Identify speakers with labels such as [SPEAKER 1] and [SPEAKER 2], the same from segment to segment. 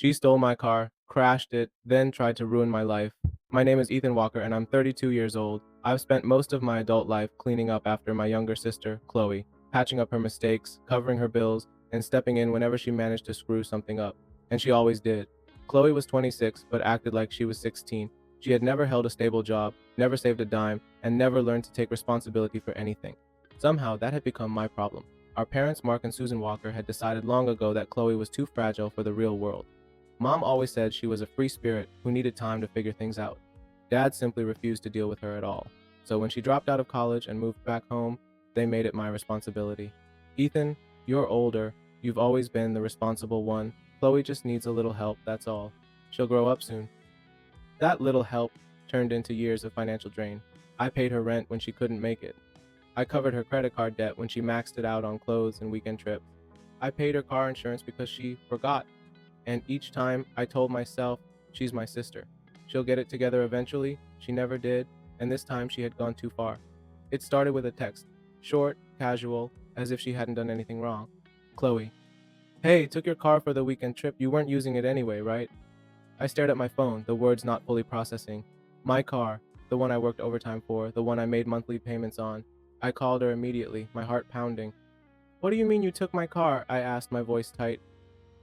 [SPEAKER 1] She stole my car, crashed it, then tried to ruin my life. My name is Ethan Walker and I'm 32 years old. I've spent most of my adult life cleaning up after my younger sister, Chloe, patching up her mistakes, covering her bills, and stepping in whenever she managed to screw something up. And she always did. Chloe was 26 but acted like she was 16. She had never held a stable job, never saved a dime, and never learned to take responsibility for anything. Somehow that had become my problem. Our parents, Mark and Susan Walker, had decided long ago that Chloe was too fragile for the real world. Mom always said she was a free spirit who needed time to figure things out. Dad simply refused to deal with her at all. So when she dropped out of college and moved back home, they made it my responsibility. Ethan, you're older. You've always been the responsible one. Chloe just needs a little help, that's all. She'll grow up soon. That little help turned into years of financial drain. I paid her rent when she couldn't make it. I covered her credit card debt when she maxed it out on clothes and weekend trips. I paid her car insurance because she forgot. And each time I told myself, she's my sister. She'll get it together eventually. She never did, and this time she had gone too far. It started with a text, short, casual, as if she hadn't done anything wrong. Chloe. Hey, took your car for the weekend trip. You weren't using it anyway, right? I stared at my phone, the words not fully processing. My car, the one I worked overtime for, the one I made monthly payments on. I called her immediately, my heart pounding. What do you mean you took my car? I asked, my voice tight.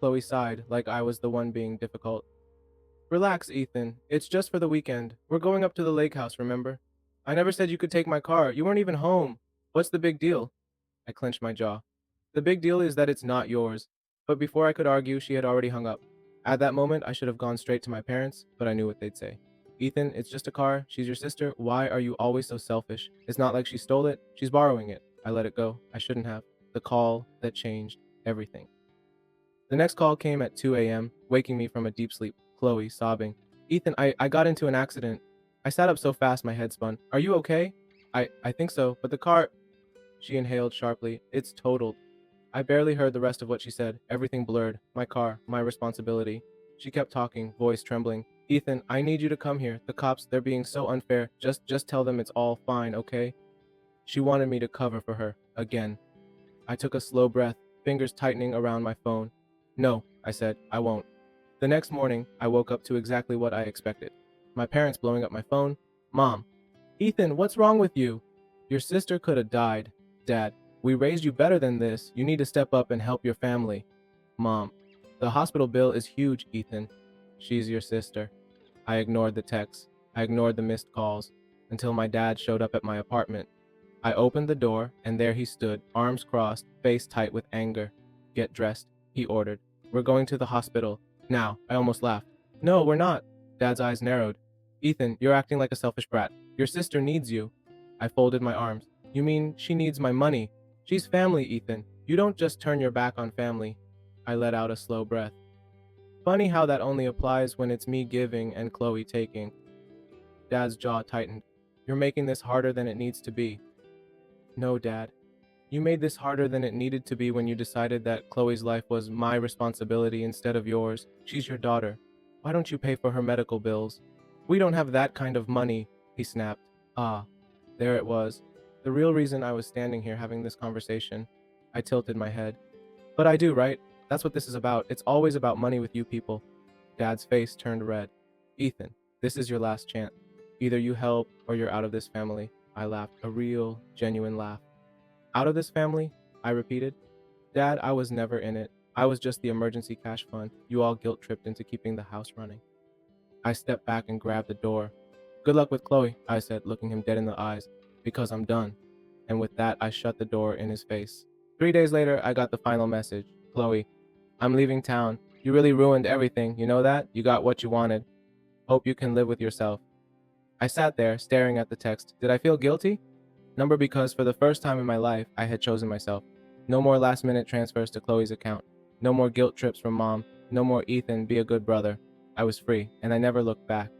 [SPEAKER 1] Chloe sighed, like I was the one being difficult. Relax, Ethan. It's just for the weekend. We're going up to the lake house, remember? I never said you could take my car. You weren't even home. What's the big deal? I clenched my jaw. The big deal is that it's not yours. But before I could argue, she had already hung up. At that moment, I should have gone straight to my parents, but I knew what they'd say. Ethan, it's just a car. She's your sister. Why are you always so selfish? It's not like she stole it. She's borrowing it. I let it go. I shouldn't have. The call that changed everything. The next call came at 2 a.m., waking me from a deep sleep. Chloe, sobbing. Ethan, I got into an accident. I sat up so fast my head spun. Are you okay? I think so, but the car... She inhaled sharply. It's totaled. I barely heard the rest of what she said. Everything blurred. My car, my responsibility. She kept talking, voice trembling. Ethan, I need you to come here. The cops, they're being so unfair. Just tell them it's all fine, okay? She wanted me to cover for her, again. I took a slow breath, fingers tightening around my phone. No, I said, I won't. The next morning, I woke up to exactly what I expected. My parents blowing up my phone. Mom. Ethan, what's wrong with you? Your sister could have died. Dad. We raised you better than this. You need to step up and help your family. Mom. The hospital bill is huge, Ethan. She's your sister. I ignored the texts. I ignored the missed calls until my dad showed up at my apartment. I opened the door and there he stood, arms crossed, face tight with anger. Get dressed, he ordered. We're going to the hospital. Now. I almost laughed. No, we're not. Dad's eyes narrowed. Ethan, you're acting like a selfish brat. Your sister needs you. I folded my arms. You mean she needs my money? She's family, Ethan. You don't just turn your back on family. I let out a slow breath. Funny how that only applies when it's me giving and Chloe taking. Dad's jaw tightened. You're making this harder than it needs to be. No, Dad. You made this harder than it needed to be when you decided that Chloe's life was my responsibility instead of yours. She's your daughter. Why don't you pay for her medical bills? We don't have that kind of money, he snapped. Ah, there it was. The real reason I was standing here having this conversation. I tilted my head. But I do, right? That's what this is about. It's always about money with you people. Dad's face turned red. Ethan, this is your last chance. Either you help or you're out of this family. I laughed, a real, genuine laugh. Out of this family? I repeated. Dad, I was never in it. I was just the emergency cash fund you all guilt-tripped into keeping the house running. I stepped back and grabbed the door. Good luck with Chloe, I said, looking him dead in the eyes. Because I'm done. And with that, I shut the door in his face. 3 days later, I got the final message. Chloe, I'm leaving town. You really ruined everything, you know that? You got what you wanted. Hope you can live with yourself. I sat there, staring at the text. Did I feel guilty? Number because for the first time in my life, I had chosen myself. No more last-minute transfers to Chloe's account. No more guilt trips from Mom. No more Ethan, be a good brother. I was free, and I never looked back.